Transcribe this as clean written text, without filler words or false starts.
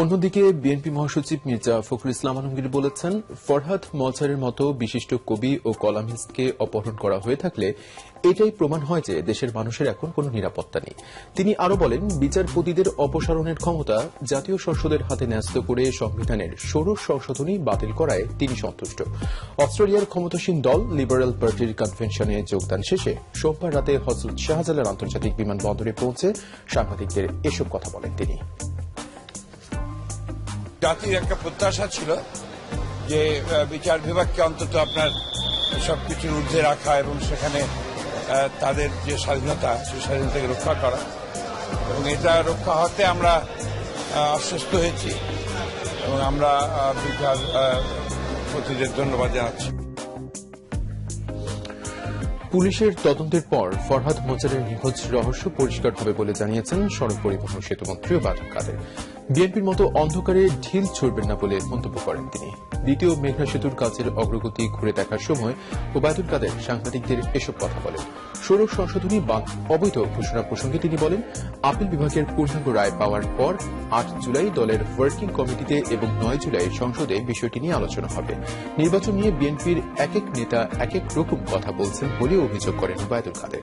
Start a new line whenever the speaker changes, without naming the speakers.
অন্যদিকে বিএনপি মহাসচিব মির্জা ফখরুল ইসলাম আলমগীর বলেছেন, ফরহাদ মলচারের মতো বিশিষ্ট কবি ও কলামিস্টকে অপহরণ করা হয়ে থাকলে এটাই প্রমাণ হয় যে দেশের মানুষের এখন কোনো নিরাপত্তা নেই। তিনি আরও বলেন, বিচারপতিদের অপসারণের ক্ষমতা জাতীয় সংসদের হাতে ন্যস্ত করে সংবিধানের ষোড়শ সংশোধনী বাতিল করায় তিনি সন্তুষ্ট। অস্ট্রেলিয়ার ক্ষমতাসীন দল লিবারেল পার্টির কনভেনশনে যোগদান শেষে সোমবার রাতে হযরত শাহজালাল আন্তর্জাতিক বিমানবন্দরে পৌঁছে সাংবাদিকদের এসব কথা বলেন তিনি।
জাতির একটা প্রত্যাশা ছিল যে বিচার বিভাগকে অন্তত আপনার সবকিছুর ঊর্ধ্বে রাখা এবং সেখানে তাদের যে স্বাধীনতা সেই স্বাধীনতাকে রক্ষা করা, এবং এটা রক্ষা হতে আমরা আশ্বস্ত হয়েছি এবং আমরা বিচারপতিদের ধন্যবাদ জানাচ্ছি।
পুলিশের তদন্তের পর ফরহাদ মলচারের নিখোঁজ রহস্য পরিষ্কার হবে বলে জানিয়েছেন সড়ক পরিবহন সেতুমন্ত্রী ওবায়দুল কাদের। বিএনপির মতো অন্ধকারে ঢিল ছুড়বেন না বলে মন্তব্য করেন তিনি। দ্বিতীয় মেঘনা সেতুর কাজের অগ্রগতি ঘুরে দেখার সময় ওবায়দুল কাদের সাংবাদিকদের এসব কথা বলেন। ষোড়শ সংশোধনী অবৈধ ঘোষণা প্রসঙ্গে তিনি বলেন, আপিল বিভাগের পূর্ণাঙ্গ রায় পাওয়ার পর 8 জুলাই দলের ওয়ার্কিং কমিটিতে এবং 9 জুলাই সংসদে বিষয়টি নিয়ে আলোচনা হবে। নির্বাচন নিয়ে বিএনপির এক এক নেতা এক এক রকম কথা বলছেন বলে অভিযোগ করেন ওবায়দুল কাদের।